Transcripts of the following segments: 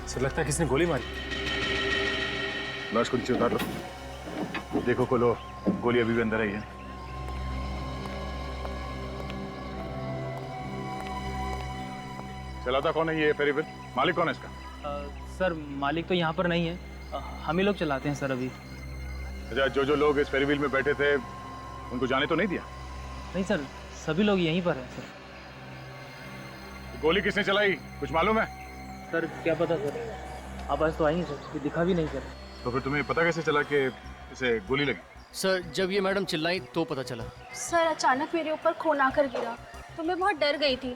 Sir लगता है किसने गोली मारी। लाश को नीचे उतार लो। देखो खोलो, गोली अभी भी अंदर आई है। चलाता कौन है ये फेरी? मालिक कौन है इसका? सर मालिक तो यहाँ पर नहीं है, हम ही लोग चलाते हैं सर अभी। अच्छा, जो लोग इस फेरी व्हील में बैठे थे उनको जाने तो नहीं दिया? नहीं सर, सभी लोग यहीं पर हैं सर। गोली किसने चलाई, कुछ मालूम है? सर क्या पता सर, आवाज तो आई नहीं सर, ये दिखा भी नहीं सर। तो फिर तुम्हें पता कैसे चला कि इसे गोली लगी? सर जब ये मैडम चिल्लाई तो पता चला। सर अचानक मेरे ऊपर खून आकर गिरा तो मैं बहुत डर गई थी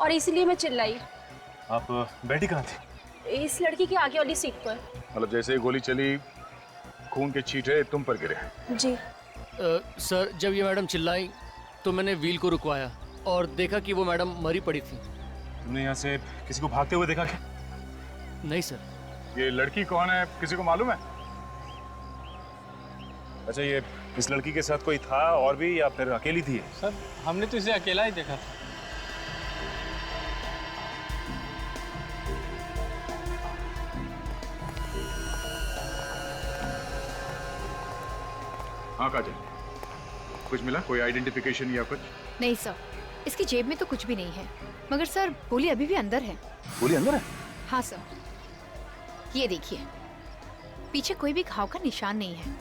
और इसलिए मैं चिल्लाई। आप बैठी कहाँ थी? इस लड़की की आगे वाली सीट पर। मतलब जैसे ही गोली चली खून के छींटे तुम पर गिरे? जी। सर जब ये मैडम चिल्लाई तो मैंने व्हील को रुकवाया और देखा कि वो मैडम मरी पड़ी थी। तुमने यहाँ से किसी को भागते हुए देखा क्या? नहीं सर। ये लड़की कौन है, किसी को मालूम है? अच्छा, ये इस लड़की के साथ कोई था और भी या फिर अकेली थी? सर हमने तो इसे अकेला ही देखा था। हाँ काजल, कुछ मिला? कोई आइडेंटिफिकेशन या कुछ? नहीं सर, इसकी जेब में तो कुछ भी नहीं है, मगर सर गोली अभी भी अंदर है। गोली अंदर है? हाँ सर, ये देखिए, पीछे कोई भी घाव का निशान नहीं है।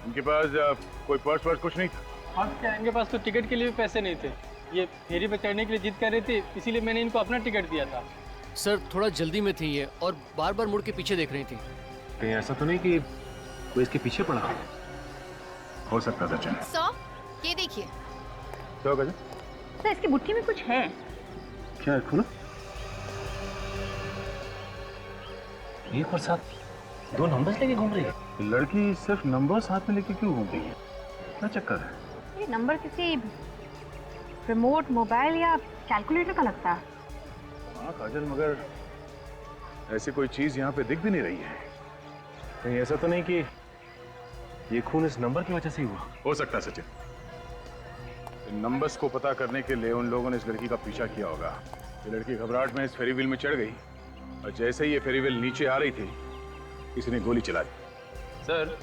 उनके पास कोई पर्स वर्स कुछ नहीं था? हाँ क्या, इनके पास तो टिकट के लिए भी पैसे नहीं थे। ये फेरी पे चढ़ने के लिए जिद कर रही थी, इसीलिए मैंने इनको अपना टिकट दिया था। सर थोड़ा जल्दी में थी ये और बार बार मुड़ के पीछे देख रही थी। कहीं ऐसा तो नहीं कि कोई इसके पीछे पड़ा? हो सकता था। सचिन, सर ये देखिए। क्या काजल? सर इसकी मुट्ठी में कुछ है। क्या है? खोलो। एक और साथ दो नंबर्स लेके घूम रही है। लड़की सिर्फ नंबर्स हाथ में लेके क्यों घूम रही है? क्या चक्कर है? ये नंबर किसी रिमोट मोबाइल या कैलकुलेटर का लगता है। हाँ काजल, मगर ऐसी कोई चीज यहाँ पे दिख भी नहीं रही है। कहीं ऐसा तो नहीं कि ये खून इस नंबर की वजह से ही हुआ? हो सकता है सचिन, इन नंबर्स को पता करने के लिए उन लोगों ने इस लड़की का पीछा किया होगा। ये लड़की घबराहट में इस फेरी व्हील में चढ़ गई और जैसे ही ये फेरी व्हील नीचे आ रही थी किसी ने गोली चला दी। सर,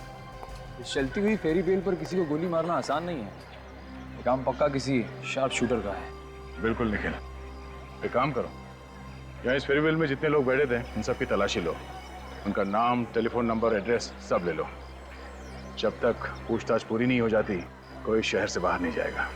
इस चलती हुई फेरी व्हील पर किसी को गोली मारना आसान नहीं है। ये काम पक्का किसी शार्प शूटर का है। बिल्कुल निखिल, एक काम करो, यहाँ इस फेरी व्हील में जितने लोग बैठे थे उन सब की तलाशी लो, उनका नाम, टेलीफोन नंबर, एड्रेस सब ले लो। जब तक पूछताछ पूरी नहीं हो जाती कोई शहर से बाहर नहीं जाएगा।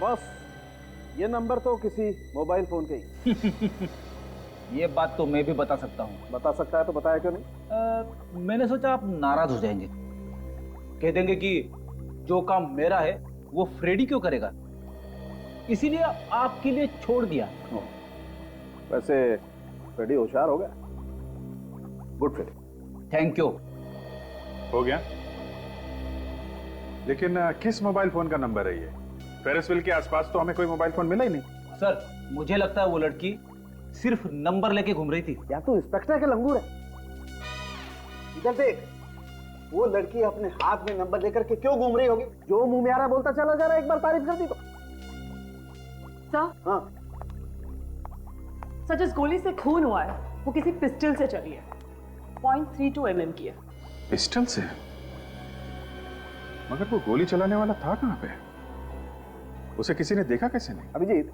बस ये नंबर तो किसी मोबाइल फोन के ही। ये बात तो मैं भी बता सकता हूँ। बता सकता है तो बताया क्यों नहीं? मैंने सोचा आप नाराज हो जाएंगे, कह देंगे कि जो काम मेरा है वो फ्रेडी क्यों करेगा, इसीलिए आपके लिए छोड़ दिया। वैसे फ्रेडी होशियार हो गया। Good Freddie. Thank you. हो गया, लेकिन किस मोबाइल फोन का नंबर है ये? फेरिस व्हील के आसपास तो हमें कोई मोबाइल फोन मिला ही नहीं। सर मुझे लगता है वो लड़की सिर्फ नंबर लेके घूम रही थी। या तो इंस्पेक्टर के लंगूर है। इधर देख, वो लड़की अपने हाथ में नंबर लेकर के क्यों घूम रही होगी? जो मुंह में आ रहा बोलता चला जा रहा है, एक बार तारीफ कर दी तो। सर, हाँ सर जिस गोली से खून हुआ है वो किसी पिस्टल से चली है, .32 mm की है। पिस्टल से? मगर वो गोली चलाने वाला था कहाँ पे? उसे किसी ने देखा कैसे नहीं? अभिजीत,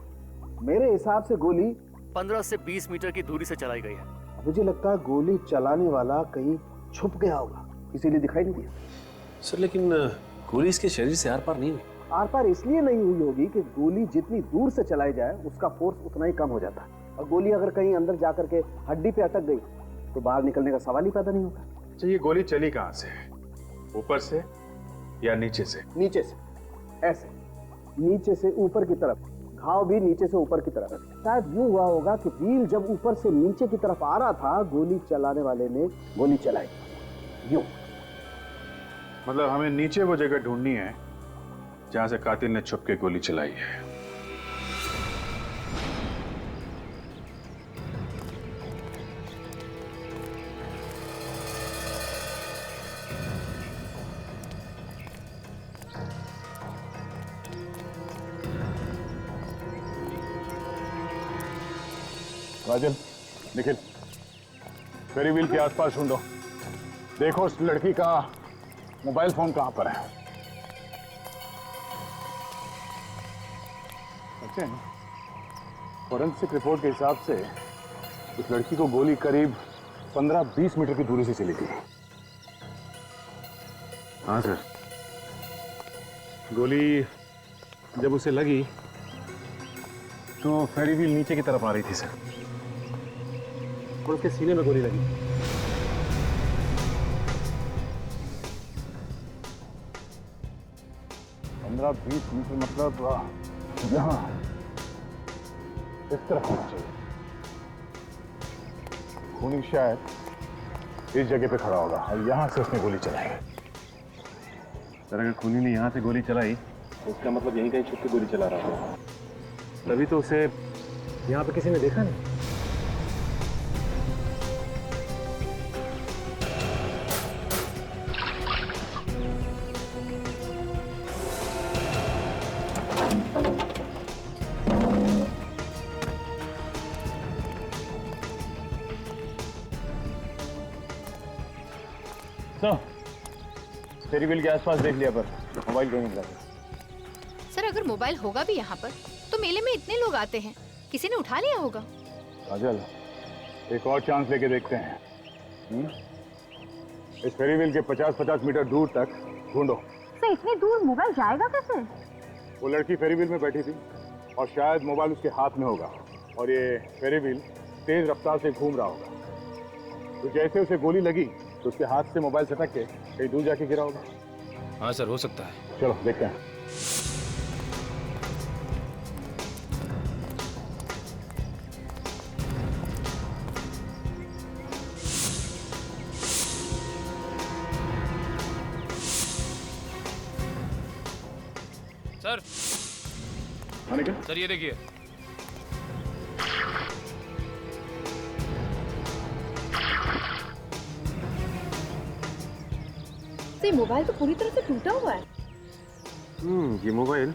मेरे हिसाब से गोली 15 से 20 मीटर की दूरी से चलाई गई है। मुझे लगता है गोली चलाने वाला कहीं छुप गया होगा, इसीलिए दिखाई नहीं दिया। सर लेकिन गोली इसके शरीर से आर पार नहीं हुई। आर पार इसलिए नहीं हुई होगी कि गोली जितनी दूर से चलाई जाए उसका फोर्स उतना ही कम हो जाता है, और गोली अगर कहीं अंदर जाकर के हड्डी पे अटक गई तो बाहर निकलने का सवाल ही पैदा नहीं होगा। अच्छा, ये गोली चली कहाँ से? ऊपर से या नीचे से? नीचे से, ऐसे नीचे से यूं की तरफ, घाव भी नीचे से ऊपर की तरफ। शायद यूं हुआ होगा कि व्हील जब ऊपर से नीचे की तरफ आ रहा था, गोली चलाने वाले ने गोली चलाई यूं। मतलब हमें नीचे वो जगह ढूंढनी है जहां से कातिल ने छुप के गोली चलाई है। राजन, निखिल, फेरी व्हील के आसपास ढूंढो। देखो उस लड़की का मोबाइल फोन कहां पर है। अच्छा, फॉरेंसिक रिपोर्ट के हिसाब से उस लड़की को गोली करीब 15-20 मीटर की दूरी से चली थी। हाँ सर, गोली जब उसे लगी तो फेरी व्हील नीचे की तरफ आ रही थी सर, और उसके सीने में गोली लगी। पंद्रह 20 मीटर मतलब यहाँ इस तरफ होना चाहिए। खूनी शायद इस जगह पे खड़ा होगा और यहाँ से उसने गोली चलाई है। सर अगर खूनी ने यहाँ से गोली चलाई तो उसका मतलब यहीं कहीं छुप के गोली चला रहा था, तभी तो उसे यहाँ पे किसी ने देखा नहीं। फेरी व्हील के आसपास देख लिया, पर मोबाइल कहीं नहीं मिला। सर अगर मोबाइल होगा भी यहाँ पर तो मेले में इतने लोग आते हैं, किसी ने उठा लिया होगा। काजल, एक और चांस लेके देखते हैं। इस फेरी व्हील के 50-50 मीटर दूर तक ढूंढो। सर इतनी दूर मोबाइल जाएगा कैसे? वो लड़की फेरी व्हील में बैठी थी और शायद मोबाइल उसके हाथ में होगा, और ये फेरी व्हील तेज रफ्तार से घूम रहा होगा। तो जैसे उसे गोली लगी तो उसके हाथ से मोबाइल सटक के कहीं दूर जाके गिरा होगा। हाँ सर, हो सकता है। चलो देखते हैं। सर, आने के? सर ये देखिए। सर मोबाइल तो पूरी तरह से टूटा हुआ है। ये मोबाइल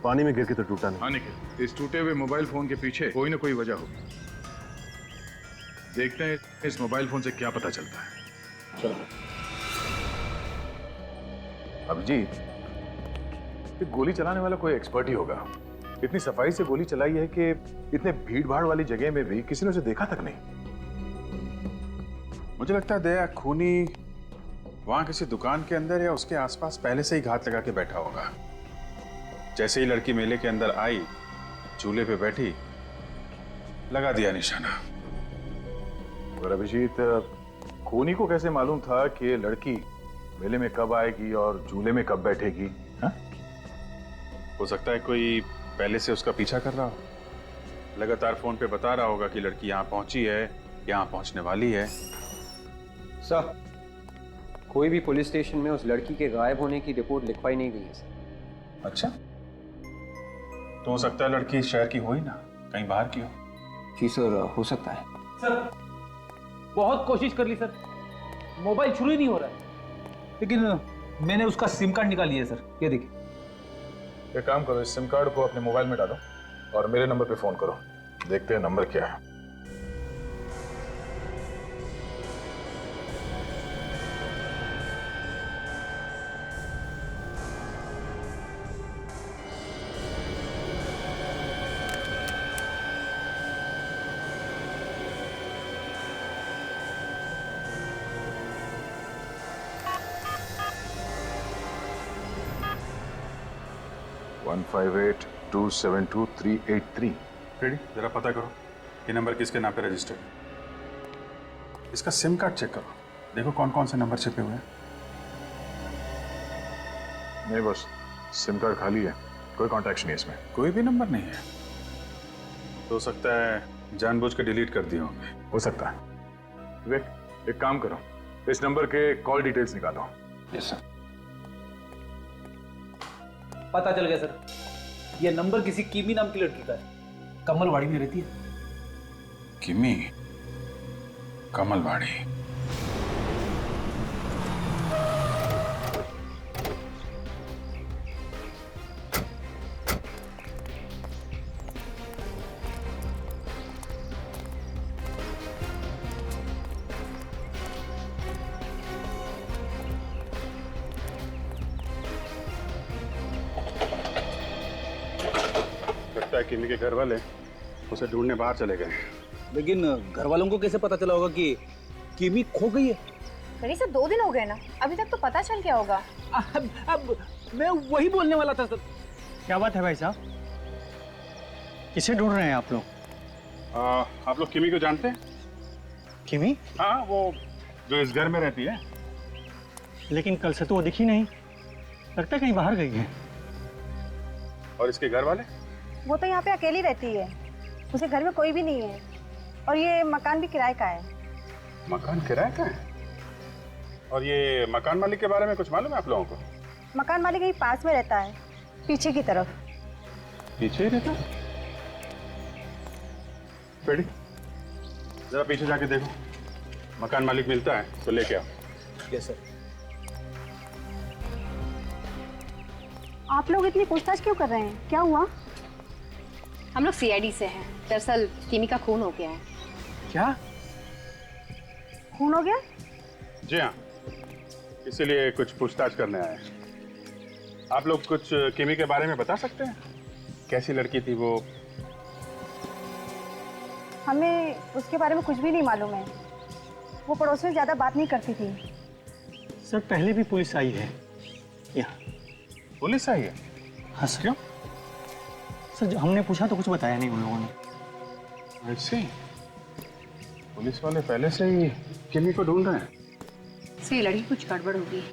पानी में गिर के तो टूटा नहीं। आने के? इस टूटे हुए मोबाइल फोन के पीछे कोई ना कोई वजह होगी। देखते हैं इस मोबाइल फोन से क्या पता चलता है। चलो। अभिजीत, ये गोली चलाने वाला कोई एक्सपर्ट ही होगा। इतनी सफाई से गोली चलाई है कि इतने भीड़ भाड़ वाली जगह में भी किसी ने उसे देखा तक नहीं। मुझे लगता है दया खूनी वहां किसी दुकान के अंदर या उसके आसपास पहले से ही घात लगा के बैठा होगा। जैसे ही लड़की मेले के अंदर आई, चूल्हे पे बैठी, लगा दिया निशाना। और अभिजीत, खूनी को कैसे मालूम था कि ये लड़की मेले में कब आएगी और झूले में कब बैठेगी? हा? हो सकता है कोई पहले से उसका पीछा कर रहा हो, लगातार फोन पे बता रहा होगा कि लड़की यहाँ पहुंची है, यहाँ पहुंचने वाली है। सर, कोई भी पुलिस स्टेशन में उस लड़की के गायब होने की रिपोर्ट लिखवाई नहीं गई है सर। अच्छा, तो हो सकता है लड़की इस शहर की हो ही ना, कहीं बाहर की हो। जी सर, हो सकता है। सर बहुत कोशिश कर ली सर, मोबाइल शुरू ही नहीं हो रहा है। लेकिन मैंने उसका सिम कार्ड निकाल लिया सर, ये देखिए। एक काम करो, इस सिम कार्ड को अपने मोबाइल में डालो और मेरे नंबर पे फोन करो। देखते हैं नंबर क्या है। 158272383। फ्रेडी, जरा पता करो ये नंबर किसके नाम पे रजिस्टर्ड। इसका सिम कार्ड चेक करो, देखो कौन कौन से नंबर छिपे हुए हैं। नहीं बस, सिम कार्ड खाली है, कोई कॉन्टैक्ट नहीं है इसमें। कोई भी नंबर नहीं है? तो हो सकता है जानबूझ के डिलीट कर दिए होंगे। हो सकता है। विवेक, एक काम करो, इस नंबर के कॉल डिटेल्स निकालो। Yes sir. पता चल गया सर, ये नंबर किसी कीमी नाम की लड़की का है, कमलवाड़ी में रहती है। किमी, कमलवाड़ी। लगता है किमी के घर वाले उसे ढूंढने बाहर चले गए। लेकिन घर वालों को कैसे पता चला होगा कि किमी खो गई है? करीब से 2 दिन हो गए ना, अभी तक तो पता चल गया होगा। अब मैं वही बोलने वाला था सर। क्या बात है भाई साहब, किसे ढूंढ रहे हैं आप लोग? आप लोग किमी को जानते हैं? किमी? हाँ, वो जो इस घर में रहती है। लेकिन कल से तो वो दिखी नहीं, लगता है कहीं बाहर गई है। और इसके घर वाले? वो तो यहाँ पे अकेली रहती है, उसे घर में कोई भी नहीं है, और ये मकान भी किराए का है। मकान किराए का है? और ये मकान मालिक के बारे में कुछ मालूम है आप लोगों को? मकान मालिक यही पास में रहता है, पीछे की तरफ। पीछे ही रहता? पेड़ी, जरा पीछे जाके देखो, मकान मालिक मिलता है तो लेके आओ। Yes sir. आप लोग इतनी पूछताछ क्यों कर रहे हैं, क्या हुआ? हम लोग सीआईडी से हैं। दरअसल किमी का खून हो गया है। क्या? खून हो गया? जी हाँ, इसीलिए कुछ पूछताछ करने आए हैं। आप लोग कुछ किमी के बारे में बता सकते हैं? कैसी लड़की थी वो? हमें उसके बारे में कुछ भी नहीं मालूम है। वो पड़ोस में ज़्यादा बात नहीं करती थी। सर पहले भी पुलिस आई है यहाँ। पुलिस आई है? हाँ सर। क्यों? सर हमने पूछा तो कुछ बताया नहीं उन लोगों ने। ऐसे पुलिस वाले पहले से ही किमी को ढूंढ रहे हैं। सर ये लड़की कुछ गड़बड़ होगी।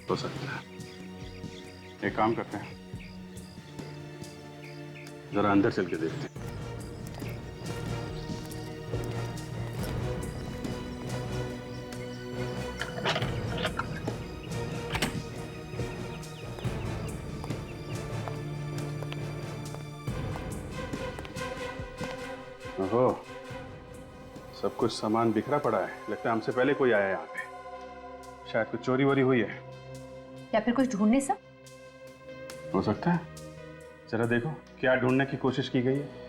हो सकता है। एक काम करते हैं, जरा अंदर चल के देखते हैं। ओहो, सब कुछ सामान बिखरा पड़ा है। लगता है हमसे पहले कोई आया यहाँ पे। शायद कुछ चोरी वोरी हुई है, या फिर कुछ ढूंढने से। हो सकता है। जरा देखो क्या ढूंढने की कोशिश की गई है।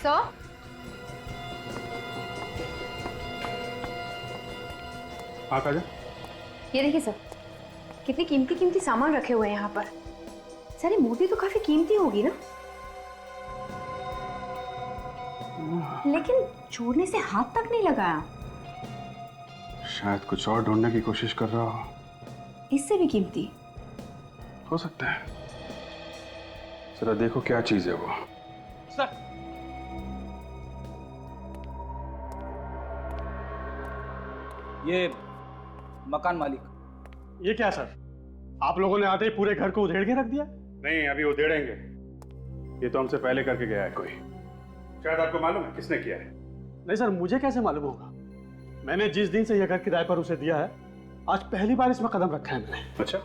सर हाँ काजल, ये देखिए सर, कितनी कीमती कीमती सामान रखे हुए हैं यहाँ पर। सर ये मूर्ति तो काफी कीमती होगी ना, लेकिन छोड़ने से हाथ तक नहीं लगाया। शायद कुछ और ढूंढने की कोशिश कर रहा हो। इससे भी कीमती हो सकता है। जरा देखो क्या चीज है वो। सर ये मकान मालिक। ये क्या सर, आप लोगों ने आते ही पूरे घर को उधेड़ के रख दिया? नहीं, अभी उधेड़ेंगे। ये तो हमसे पहले करके गया है कोई। शायद आपको मालूम है किसने किया है? नहीं सर, मुझे कैसे मालूम होगा? मैंने जिस दिन से यह घर किराए पर उसे दिया है, आज पहली बार इसमें कदम रखा है मैंने। अच्छा,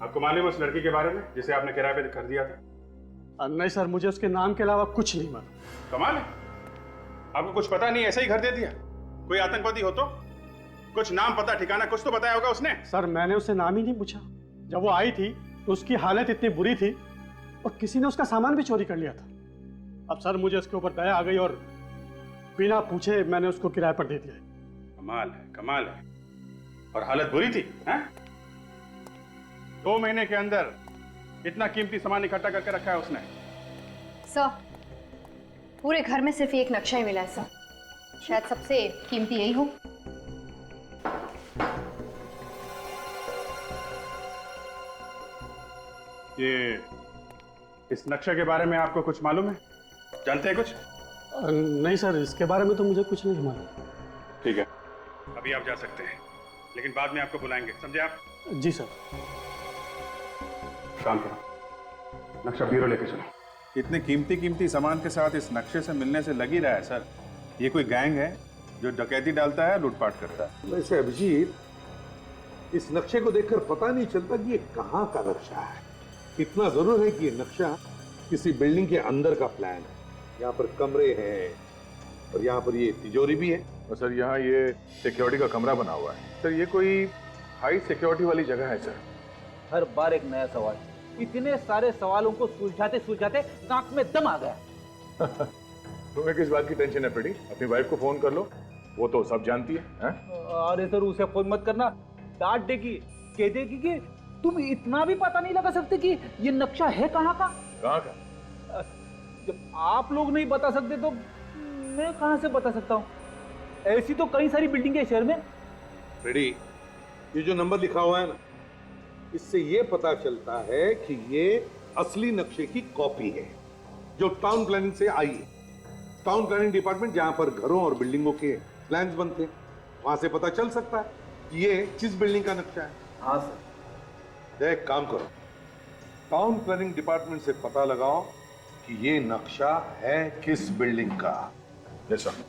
आपको मालूम है उस लड़की के बारे में जिसे आपने किराए पे कर दिया था? नहीं सर, मुझे उसके नाम के अलावा कुछ नहीं मालूम। कमाल है, आपको कुछ पता नहीं, ऐसा ही घर दे दिया। कोई आतंकवादी हो तो? कुछ नाम पता ठिकाना कुछ तो बताया होगा उसने। सर मैंने उससे नाम ही नहीं पूछा। जब वो आई थी तो उसकी हालत इतनी बुरी थी और किसी ने उसका सामान भी चोरी कर लिया था। अब सर मुझे उसके ऊपर दया आ गई और बिना पूछे मैंने उसको किराए पर दे दिया। कमाल है, कमाल है। और हालत बुरी थी, हैं? 2 महीने के अंदर इतना कीमती सामान इकट्ठा करके रखा है उसने। सर पूरे घर में सिर्फ एक नक्शा ही मिला है सर, शायद सबसे कीमती यही हो। ये इस नक्शे के बारे में आपको कुछ मालूम है? जानते हैं कुछ? नहीं सर, इसके बारे में तो मुझे कुछ नहीं मालूम। ठीक है, अभी आप जा सकते हैं, लेकिन बाद में आपको बुलाएंगे, समझे आप? जी सर। काम करो, नक्शा ब्यूरो लेके चलो। इतने कीमती सामान के साथ इस नक्शे से मिलने से लग ही रहा है सर, ये कोई गैंग है जो डकैती डालता है, लूटपाट करता है। वैसे अभिजीत, इस नक्शे को देखकर पता नहीं चलता कि ये कहाँ का नक्शा है। इतना जरूर है कि ये नक्शा किसी बिल्डिंग के अंदर का प्लान है। यहाँ पर कमरे हैं और यहाँ पर ये तिजोरी भी है। और सर यहाँ ये सिक्योरिटी का कमरा बना हुआ है। सर ये कोई हाई सिक्योरिटी वाली जगह है सर। हर बार एक नया सवाल, इतने सारे सवालों को सुलझाते सुलझाते नाक में दम आ गया। तुम्हें किस बात की टेंशन है फ्रेडी? अपनी वाइफ को फोन कर लो, वो तो सब जानती है। अरे सर उसे फोन मत करना, डांट देगी, कह देगी कि तुम इतना भी पता नहीं लगा सकते कि ये नक्शा है कहाँ का। कहाँ का? जब आप लोग नहीं बता सकते तो मैं कहाँ से बता सकता हूँ? ऐसी तो कई सारी बिल्डिंग है शहर में। फ्रेडी, ये जो नंबर लिखा हुआ है ना, इससे ये पता चलता है कि ये असली नक्शे की कॉपी है जो टाउन प्लानिंग से आई है। टाउन प्लानिंग डिपार्टमेंट जहां पर घरों और बिल्डिंगों के प्लान्स बनते हैं, वहां से पता चल सकता है कि ये किस बिल्डिंग का नक्शा है। हाँ सर। एक काम करो, टाउन प्लानिंग डिपार्टमेंट से पता लगाओ कि ये नक्शा है किस बिल्डिंग का। Yes sir.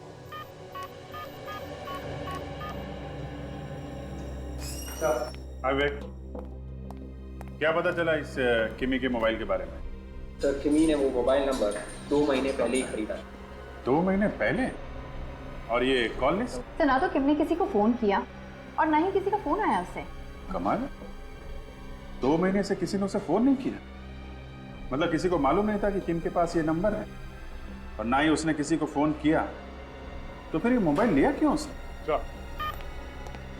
विवेक, क्या पता चला इस किमी के मोबाइल के बारे में? सर किमी ने वो मोबाइल नंबर 2 महीने पहले ही खरीदा। 2 महीने पहले? और ये कॉल लिस्ट? तो ना तो किम ने किसी को फोन किया और ना ही किसी का फोन आया उससे। कमाल है, 2 महीने से किसी ने उसे फोन नहीं किया। मतलब किसी को मालूम नहीं था कि किम के पास ये नंबर है, और ना ही उसने किसी को फोन किया, तो फिर ये मोबाइल लिया क्यों उसने?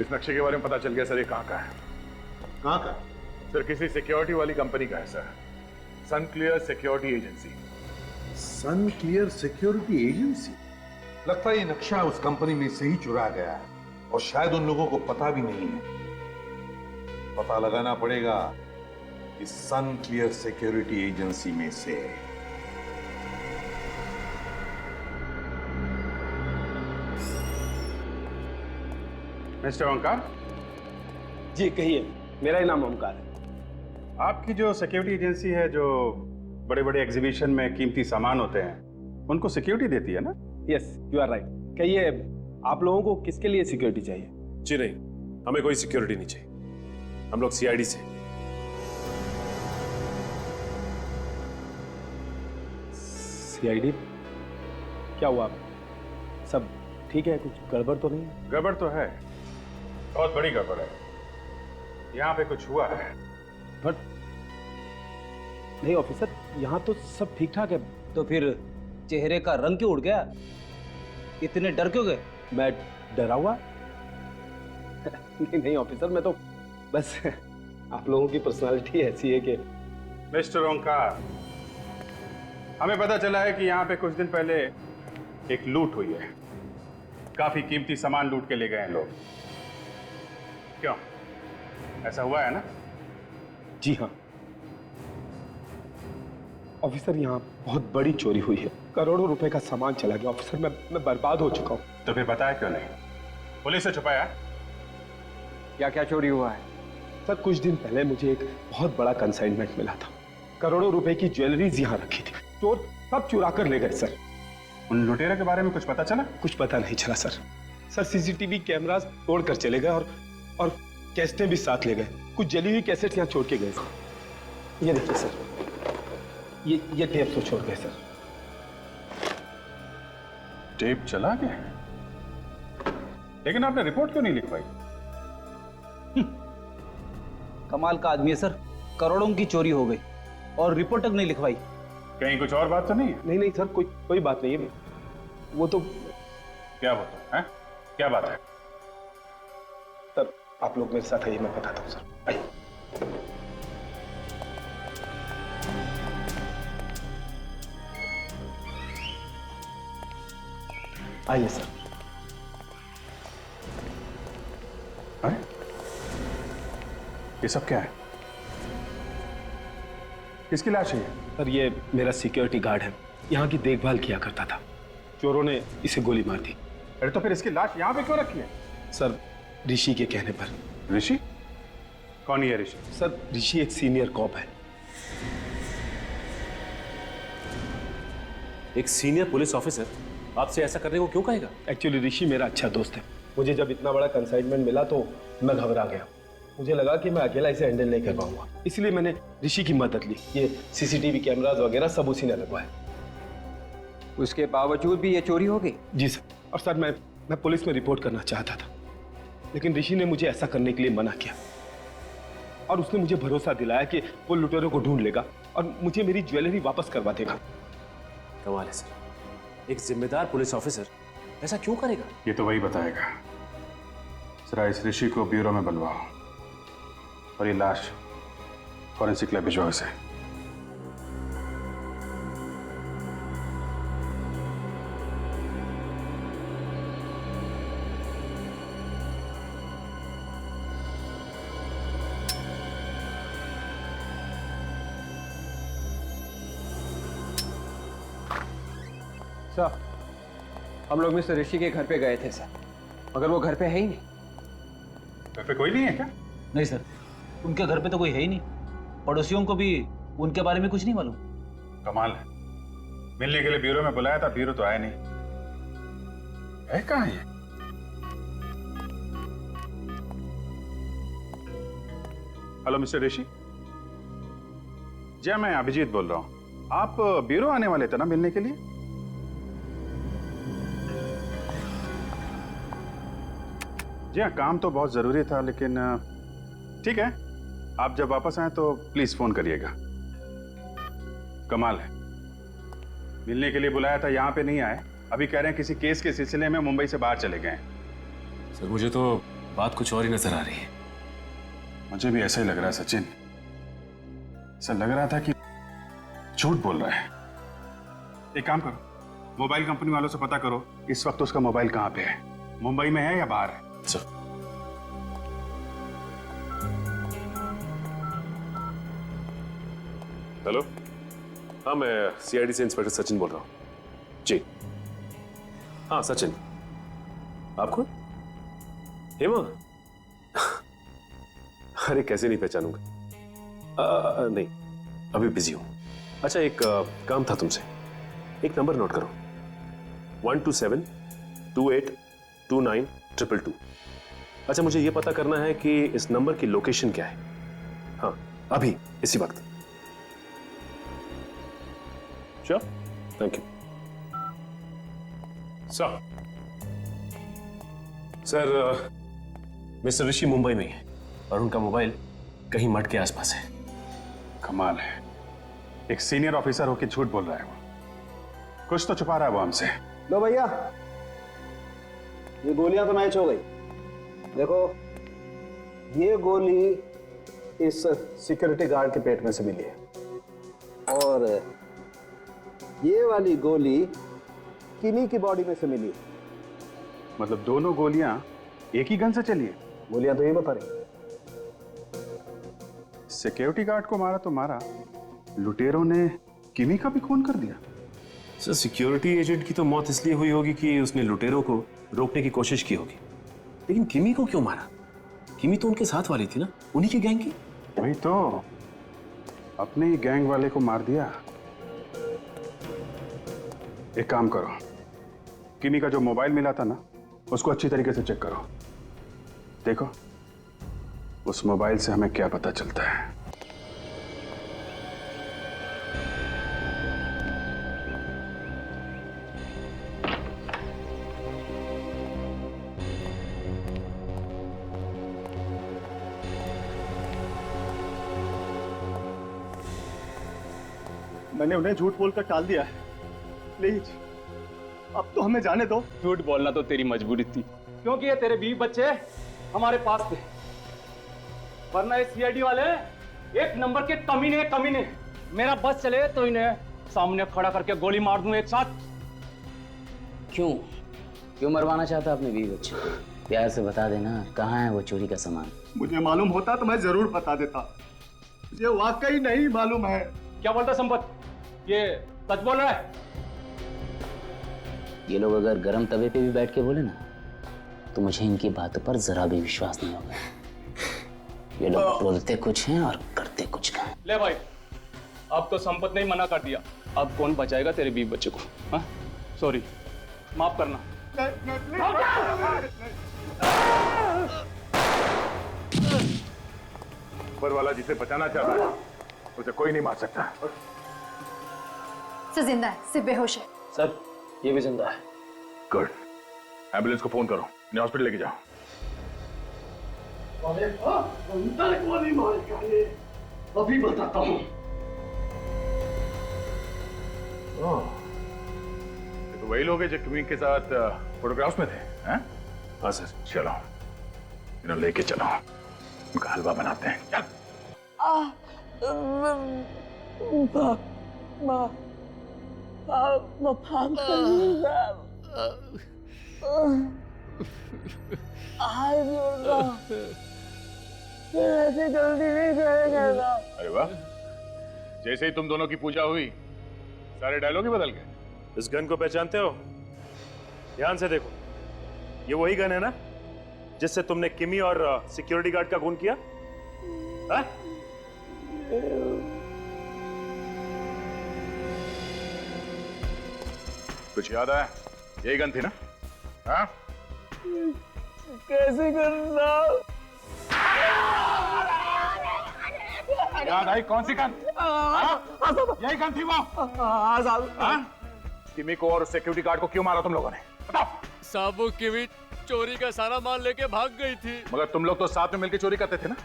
इस नक्शे के बारे में पता चल गया सर, ये कहाँ का है। कहाँ का? सर किसी सिक्योरिटी वाली कंपनी का है सर, सन क्लियर सिक्योरिटी एजेंसी। सन क्लियर सिक्योरिटी एजेंसी? लगता है ये नक्शा उस कंपनी में से ही चुरा गया है और शायद उन लोगों को पता भी नहीं है। पता लगाना पड़ेगा इस सन क्लियर सिक्योरिटी एजेंसी में से। मिस्टर ओंकार जी कहिए। मेरा ही नाम ओंकार है। आपकी जो सिक्योरिटी एजेंसी है, जो बड़े बड़े एग्जीबिशन में कीमती सामान होते हैं, उनको सिक्योरिटी देती है ना? Yes, you are right. कहिए, आप लोगों को किसके लिए सिक्योरिटी चाहिए? जी नहीं, हमें कोई सिक्योरिटी नहीं चाहिए, हम लोग सीआईडी से। सीआईडी? क्या हुआ? सब ठीक है? कुछ गड़बड़ तो नहीं है? गड़बड़ तो है, बहुत बड़ी गड़बड़ है। यहाँ पे कुछ हुआ है। बट नहीं ऑफिसर, यहाँ तो सब ठीक ठाक है। तो फिर चेहरे का रंग क्यों उड़ गया? इतने डर क्यों गए? मैं डरा हुआ? नहीं ऑफिसर, मैं तो बस आप लोगों की पर्सनालिटी ऐसी है कि। मिस्टर ओंकार, हमें पता चला है कि यहाँ पे कुछ दिन पहले एक लूट हुई है। काफी कीमती सामान लूट के ले गए हैं लोग। क्यों, ऐसा हुआ है ना? जी हाँ ऑफिसर, यहाँ बहुत बड़ी चोरी हुई है। करोड़ों रुपए का सामान चला गया ऑफिसर। मैं बर्बाद हो चुका हूँ। तो फिर बताया क्यों नहीं? पुलिस से छुपाया? क्या क्या चोरी हुआ है? सर कुछ दिन पहले मुझे एक बहुत बड़ा कंसाइनमेंट मिला था। करोड़ों रुपए की ज्वेलरीज यहाँ रखी थी, चोर सब चुरा कर ले गए सर। उन लुटेरे के बारे में कुछ पता चला? कुछ पता नहीं चला सर। सीसीटीवी कैमरास तोड़ कर चले गए और कैसेटें भी साथ ले गए। कुछ जली हुई कैसेट यहाँ छोड़ के गए सर। ये देखिए सर, ये टेप तो छोड़ गए सर। टेप चला गया? लेकिन आपने रिपोर्ट क्यों नहीं लिखवाई? कमाल का आदमी है सर, करोड़ों की चोरी हो गई और रिपोर्ट तक नहीं लिखवाई। कहीं कुछ और बात तो नहीं है? नहीं सर, कोई बात नहीं है। वो तो क्या होता है? क्या बात है? सर आप लोग मेरे साथ आइए, मैं बताता हूँ सर। आइए। आइए सर। अरे ये सब क्या है? किसकी लाश है? सर ये मेरा सिक्योरिटी गार्ड है, यहाँ की देखभाल किया करता था। चोरों ने इसे गोली मार दी। अरे तो फिर इसकी लाश यहाँ पे क्यों रखी है? सर ऋषि के कहने पर। ऋषि? कौन है ऋषि? सर ऋषि एक सीनियर कॉप है। एक सीनियर पुलिस ऑफिसर आपसे ऐसा करने को क्यों कहेगा? एक्चुअली ऋषि मेरा अच्छा दोस्त है। मुझे जब इतना बड़ा कंसाइनमेंट मिला तो मैं घबरा गया। मुझे लगा कि मैं अकेला इसे हैंडल नहीं कर पाऊंगा, इसलिए मैंने ऋषि की मदद ली। ये सीसीटीवी कैमरास वगैरह सब उसी ने लगवाए। उसके बावजूद भी ये चोरी हो गई? जी सर। और सर मैं पुलिस में रिपोर्ट करना चाहता था, लेकिन ऋषि ने मुझे ऐसा करने के लिए मना किया और उसने मुझे भरोसा दिलाया कि वो लुटेरों को ढूंढ लेगा और मुझे मेरी ज्वेलरी वापस करवा देगा। कमाल है सर, एक जिम्मेदार पुलिस ऑफिसर ऐसा क्यों करेगा? ये तो वही बताएगा। जरा इस ऋषि को ब्यूरो में बुलवाओ और ये लाश फॉरेंसिक लैब भिजवाओ इसे। सर हम लोग मिस्टर ऋषि के घर पे गए थे सर, मगर वो घर पे है ही नहीं। घर पे कोई नहीं है क्या? नहीं सर, उनके घर पे तो कोई है ही नहीं। पड़ोसियों को भी उनके बारे में कुछ नहीं मालूम। कमाल है, मिलने के लिए ब्यूरो में बुलाया था, ब्यूरो तो आया नहीं। है कहाँ ये? हेलो मिस्टर ऋषि जी, मैं अभिजीत बोल रहा हूँ। आप ब्यूरो आने वाले थे ना मिलने के लिए? जी हाँ, काम तो बहुत जरूरी था, लेकिन ठीक है, आप जब वापस आए तो प्लीज फोन करिएगा। कमाल है, मिलने के लिए बुलाया था, यहाँ पे नहीं आए। अभी कह रहे हैं किसी केस के सिलसिले में मुंबई से बाहर चले गए। सर मुझे तो बात कुछ और ही नजर आ रही है। मुझे भी ऐसा ही लग रहा है सचिन। ऐसा लग रहा था कि झूठ बोल रहा है। एक काम करो, मोबाइल कंपनी वालों से पता करो इस वक्त उसका मोबाइल कहाँ पे है, मुंबई में है या बाहर है। सर हेलो, हाँ मैं सीआईडी से इंस्पेक्टर सचिन बोल रहा हूँ जी। हाँ सचिन, आप कौन? हेमा? अरे कैसे नहीं पहचानूंगा। नहीं अभी बिजी हूं। अच्छा एक काम था तुमसे, एक नंबर नोट करो, 127282922। अच्छा मुझे ये पता करना है कि इस नंबर की लोकेशन क्या है। हाँ अभी इसी वक्त। Sure, thank you sir. Mister Rishi Mumbai में है और उनका मोबाइल कहीं मठ के आसपास है। कमाल है, एक सीनियर ऑफिसर होकर झूठ बोल रहा है वो। कुछ तो छुपा रहा है वो हमसे। लो भैया, ये गोलियां तो मैच हो गई। देखो ये गोली इस सिक्योरिटी गार्ड के पेट में से मिली है और ये वाली गोली किन्नी की बॉडी में से मिली है। मतलब दोनों गोलियां एक ही गन से चली है? गोलियां तो ये बता रही। सिक्योरिटी गार्ड को मारा तो मारा, लुटेरों ने किमी का भी खून कर दिया। सर सिक्योरिटी एजेंट की तो मौत इसलिए हुई होगी कि उसने लुटेरों को रोकने की कोशिश की होगी, लेकिन किमी को क्यों मारा? किमी तो उनके साथ वाली थी ना, उन्हीं की गैंग की। वही तो, अपने ही गैंग वाले को मार दिया। एक काम करो, किमी का जो मोबाइल मिला था ना, उसको अच्छी तरीके से चेक करो। देखो उस मोबाइल से हमें क्या पता चलता है। मैंने उन्हें झूठ बोलकर टाल दिया है। प्लीज अब तो हमें जाने दो। झूठ बोलना तो तेरी मजबूरी थी, क्योंकि ये तेरे 20 बच्चे हमारे पास थे, वरना ये सीआईडी वाले एक नंबर के कमीने। मेरा बस चले तो इन्हें सामने खड़ा करके गोली मार दूं एक साथ। क्यों मरवाना चाहता अपने 20 बच्चे? प्यार से बता देना कहाँ है वो चोरी का सामान। मुझे मालूम होता तो मैं जरूर बता देता। मुझे वाकई नहीं मालूम है। क्या बोलता संपत? ये सच बोल रहा है? ये लोग अगर गर्म तवे पे भी बैठ के बोले ना तो मुझे इनकी बातों पर जरा भी विश्वास नहीं होगा। ये लोग बोलते कुछ हैं और करते कुछ का। ले भाई, अब तो संपत ने ही मना कर दिया, अब कौन बचाएगा तेरे 20 बच्चे को? हाँ सॉरी, माफ करना। ऊपर वाला जिसे बचाना चाहता है उसे कोई नहीं मार सकता। सर जिंदा है, सिर्फ बेहोश है। सर ये भी जिंदा है। गुड, एम्बुलेंस को फोन करो, इन्हें हॉस्पिटल लेके जाओ। गोली मारेगा ये, अभी बताता हूँ। ये तो वही लोग हैं जो किमी के साथ फोटोग्राफ्स में थे, हैं? हाँ सर। चलो इन्हें लेके चलो, उनका हलवा बनाते हैं। चल। ऐसे जल्दी नहीं करेगा ना। अरे वाह, जैसे ही तुम दोनों की पूजा हुई सारे डायलॉग ही बदल गए। इस गन को पहचानते हो? ध्यान से देखो, ये वही गन है ना जिससे तुमने किमी और सिक्योरिटी गार्ड का खून किया? हाँ? कुछ याद आया? यही गन थी ना? हाँ? कैसे करना? याद आई कौन सी गन? यही गन थी वो? किमी को और सिक्योरिटी गार्ड को क्यों मारा तुम लोगों ने? बताओ। साहब वो किमी चोरी का सारा माल लेके भाग गई थी। मगर तुम लोग तो साथ में मिलकर चोरी करते थे ना?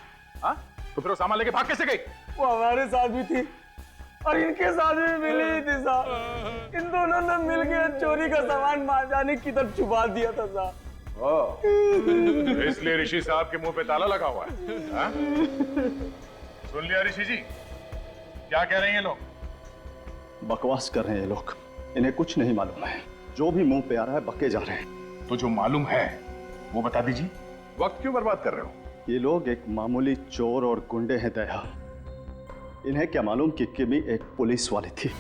हाँ? तो फिर वो सामान लेके भाग कैसे गई? वो हमारे साथ भी थी और इनके साथ भी मिली ही थी साहब। इन दोनों ने मिलकर चोरी का सामान महाजानी की तरफ छुपा दिया था साहब। इसलिए ऋषि साहब के मुंह पे ताला लगा हुआ है। हाँ? सुन लिया ऋषि जी, क्या कह रहे हैं ये लोग? बकवास कर रहे हैं ये लोग, इन्हें कुछ नहीं मालूम है। जो भी मुंह पे आ रहा है बके जा रहे हैं। तो जो मालूम है वो बता दीजिए, वक्त क्यों बर्बाद कर रहे हो? ये लोग एक मामूली चोर और गुंडे हैं दया। इन्हें क्या मालूम कि किमी एक पुलिस वाली थी।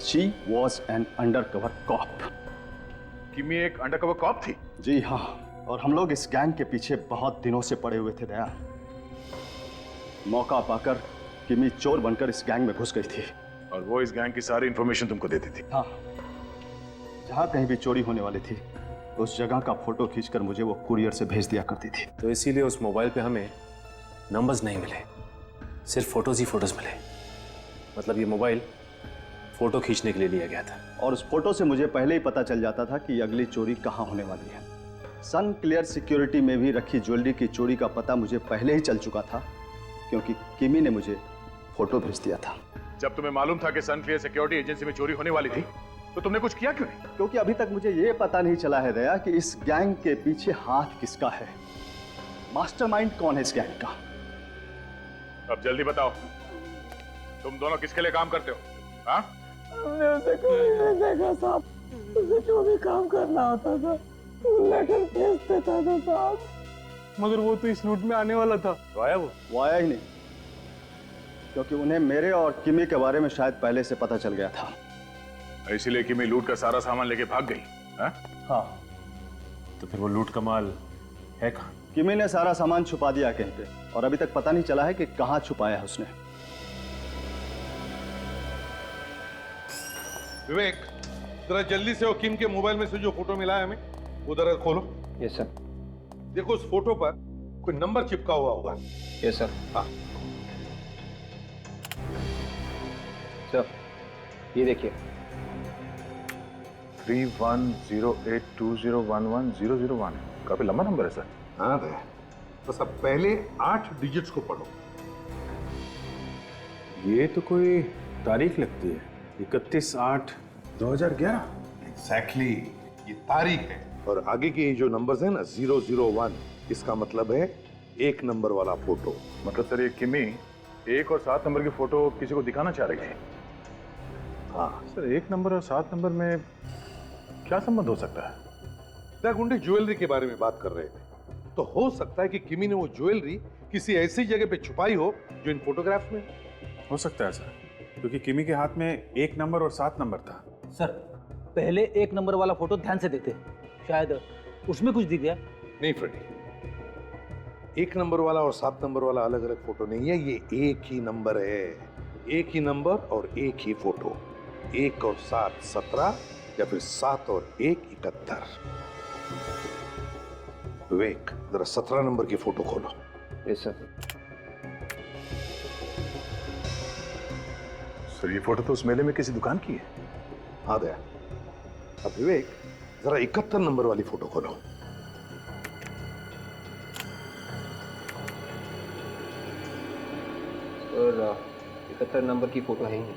She was an undercover cop. किमी एक अंडरकवर कॉप थी? जी हाँ, और हम लोग इस गैंग के पीछे बहुत दिनों से पड़े हुए थे दया। मौका पाकर किमी चोर बनकर इस गैंग में घुस गई थी। और वो इस गैंग की सारी इंफॉर्मेशन तुमको देती थी? हाँ, जहाँ कहीं भी चोरी होने वाली थी उस जगह का फोटो खींचकर मुझे वो कुरियर से भेज दिया करती थी। तो इसीलिए उस मोबाइल पे हमें नंबर्स नहीं मिले, सिर्फ फोटोज ही फोटोज मिले। मतलब ये मोबाइल फोटो खींचने के लिए लिया गया था। और उस फोटो से मुझे पहले ही पता चल जाता था कि अगली चोरी कहाँ होने वाली है। सन क्लियर सिक्योरिटी में भी रखी ज्वेलरी की चोरी का पता मुझे पहले ही चल चुका था, क्योंकि किमी ने मुझे फोटो भेज दिया था। जब तुम्हें मालूम था कि सन क्लियर सिक्योरिटी एजेंसी में चोरी होने वाली थी तो तुमने कुछ किया क्यों नहीं? क्योंकि अभी तक मुझे ये पता नहीं चला है दया कि इस गैंग के पीछे हाथ किसका है। मास्टरमाइंड कौन है इस गैंग का? अब जल्दी बताओ, तुम दोनों किसके लिए काम करते हो? हाँ? हमने उसे कभी नहीं देखा साहब। उसे जो भी काम करना होता था वो लेटर भेज देता था साहब। मगर वो तो इस लूट में आने वाला था। तो आया वो आया ही नहीं, क्योंकि उन्हें मेरे और किमी के बारे में शायद पहले से पता चल गया था। इसीलिए किमी लूट का सारा सामान लेके भाग गई? हाँ। तो फिर वो लूट का माल है कहाँ? किमी ने सारा सामान छुपा दिया कहीं पे, और अभी तक पता नहीं चला है कि कहाँ छुपाया है उसने। विवेक, जरा जल्दी से किम के मोबाइल में से जो फोटो मिला है हमें वो जरा खोलो। Yes sir. देखो उस फोटो पर कोई नंबर चिपका हुआ होगा। Yes sir. हाँ सर, ये देखिए 310820110001। काफी लंबा नंबर है सर। हाँ दे, बस अब पहले 8 डिजिट्स को पढ़ो। ये तो कोई तारीख लगती है 31/8/2011। एग्जैक्टली ये तारीख है। और आगे के जो नंबर्स हैं ना 001, इसका मतलब है 1 नंबर वाला फोटो। मतलब सर ये किमी 1 और 7 नंबर की फोटो किसी को दिखाना चाह रही थी। हाँ सर 1 नंबर और 7 नंबर में क्या संबंध हो सकता है? गुंडे ज्वेलरी के बारे में बात कर रहे थे, तो हो सकता है कि किमी ने वो ज्वेलरी किसी ऐसी जगह पे छुपाई हो जो इन फोटोग्राफ्स में हो सकता है सर, क्योंकि किमी के हाथ में 1 नंबर और 7 नंबर था। सर पहले 1 नंबर वाला फोटो ध्यान से देखते, शायद उसमें कुछ दिख गया। नहीं फ्रेडी, 1 नंबर वाला और 7 नंबर वाला अलग अलग फोटो नहीं है, ये एक ही नंबर है। एक ही नंबर और एक ही फोटो। 1 और 7 17 या फिर 7 और 1 71। विवेक जरा 17 नंबर की फोटो खोलो। Yes sir. सर ये फोटो तो उस मेले में किसी दुकान की है। हाँ दया। अब विवेक जरा 71 नंबर वाली फोटो खोलो। सर 71 नंबर की फोटो है ही नहीं।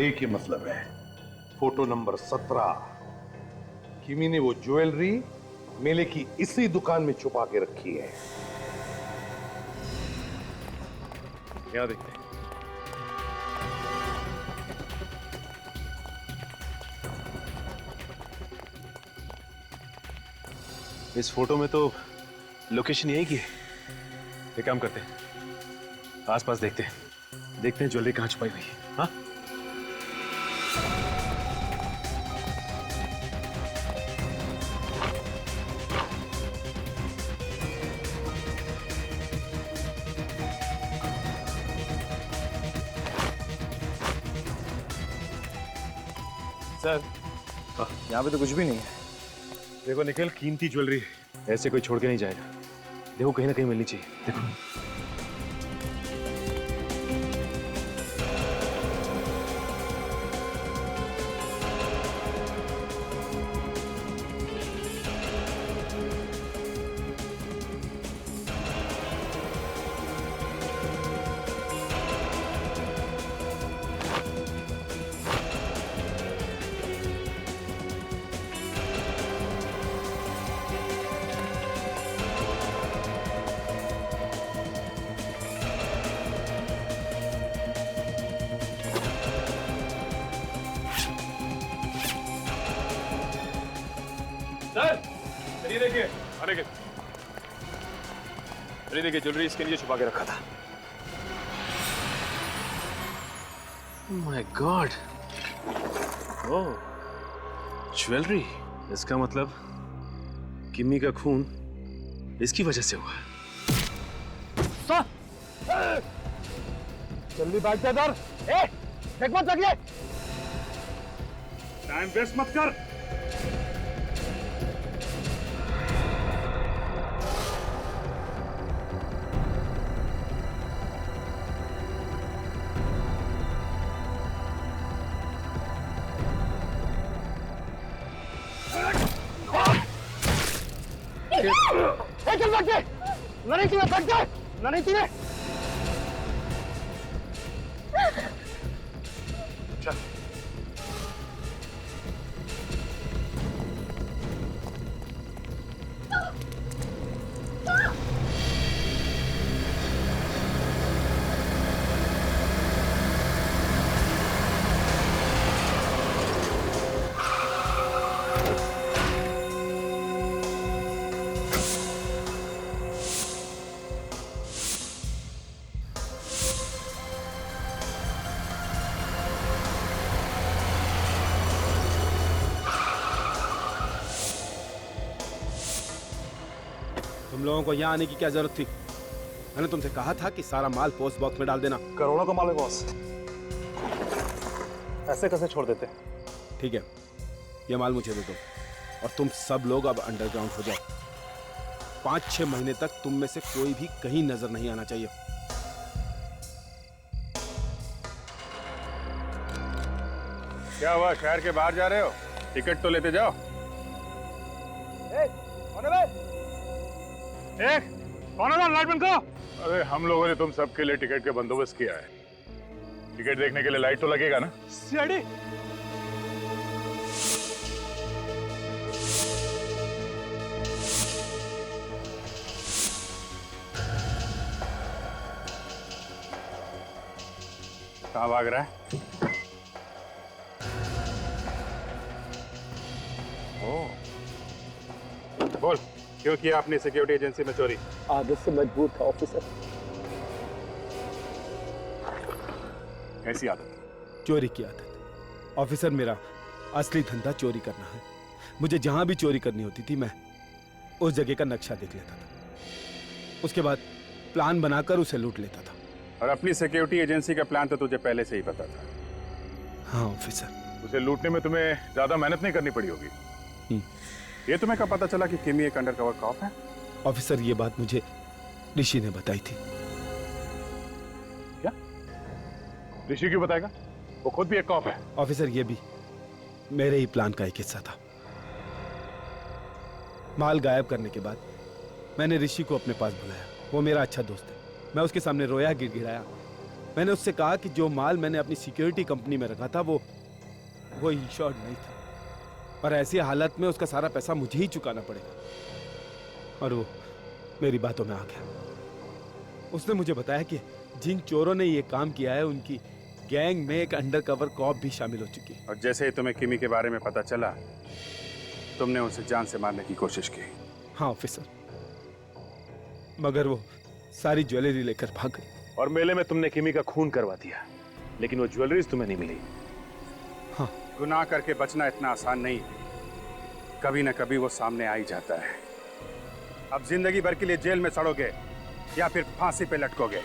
एक ही मतलब है। फोटो नंबर 17, किमी ने वो ज्वेलरी मेले की इसी दुकान में छुपा के रखी है। यहाँ देखते हैं। इस फोटो में तो लोकेशन यही की है। एक काम करते हैं, आसपास देखते हैं ज्वेलरी कहाँ छुपाई हुई है। हाँ सर यहाँ पे तो कुछ भी नहीं है। देखो निखिल, कीमती ज्वेलरी है, ऐसे कोई छोड़ के नहीं जाएगा। देखो कहीं ना कहीं मिलनी चाहिए। देखो सर ये देखिए, अरे देखिए ज्वेलरी इसके लिए छुपा के रखा था। My God, oh jewellery. इसका मतलब किमी का खून इसकी वजह से हुआ। जल्दी बैठ जा इधर। देख मत लगिए। टाइम वेस्ट मत कर। चल बैठ जा। नहीं चाहिए, बैठ जा। नहीं चाहिए। चल तुम लोगों को यहाँ आने की क्या जरूरत थी? मैंने तुमसे कहा था कि सारा माल पोस्ट बॉक्स में डाल देना। करोड़ों का माल है बॉस, ऐसे कैसे छोड़ देते? ठीक है, ये माल मुझे दे दो और तुम सब लोग अब अंडरग्राउंड हो जाओ। 5-6 महीने तक तुम में से कोई भी कहीं नजर नहीं आना चाहिए। क्या हुआ, शहर के बाहर जा रहे हो? टिकट तो लेते जाओ। कौन है लाइट बंद करो। अरे हम लोगों ने तुम सबके लिए टिकट के बंदोबस्त किया है। टिकट देखने के लिए लाइट तो लगेगा ना? सीआईडी कहाँ भाग रहा है? बोल, क्यों किया आपने सिक्योरिटी एजेंसी में चोरी? आदत से मजबूर था ऑफिसर। कैसी आदत? चोरी की आदत। ऑफिसर, मेरा असली धंधा चोरी करना है। मुझे जहां भी चोरी करनी होती थी मैं उस जगह का नक्शा देख लेता था, उसके बाद प्लान बनाकर उसे लूट लेता था। और अपनी सिक्योरिटी एजेंसी का प्लान तो तुझे पहले से ही पता था। हाँ ऑफिसर। उसे लूटने में तुम्हें ज्यादा मेहनत नहीं करनी पड़ी होगी। ये तुम्हें कब पता चला कि किमी एक अंडरकवर कॉप है? ऑफिसर, ये बात मुझे ऋषि ने बताई थी। क्या? ऋषि क्यों बताएगा? वो खुद भी एक कॉप है। ऑफिसर, ये भी मेरे ही प्लान का एक हिस्सा था। माल गायब करने के बाद मैंने ऋषि को अपने पास बुलाया। वो मेरा अच्छा दोस्त है। मैं उसके सामने रोया, गिड़गिड़ाया। मैंने उससे कहा कि जो माल मैंने अपनी सिक्योरिटी कंपनी में रखा था वो इंश्योर्ड नहीं था, और ऐसी हालत में उसका सारा पैसा मुझे ही चुकाना पड़ेगा। और वो मेरी बातों में आ गया। उसने मुझे बताया कि जिन चोरों ने ये काम किया है उनकी गैंग में एक अंडरकवर कॉप भी शामिल हो चुकी है। और जैसे ही तुम्हें किमी के बारे में पता चला, तुमने उसे जान से मारने की कोशिश की। हाँ ऑफिसर, मगर वो सारी ज्वेलरी लेकर भाग गई। और मेले में तुमने किमी का खून करवा दिया, लेकिन वो ज्वेलरी तुम्हें नहीं मिली। हाँ। गुनाह करके बचना इतना आसान नहीं, कभी ना कभी वो सामने आ ही जाता है। अब जिंदगी भर के लिए जेल में सड़ोगे या फिर फांसी पे लटकोगे।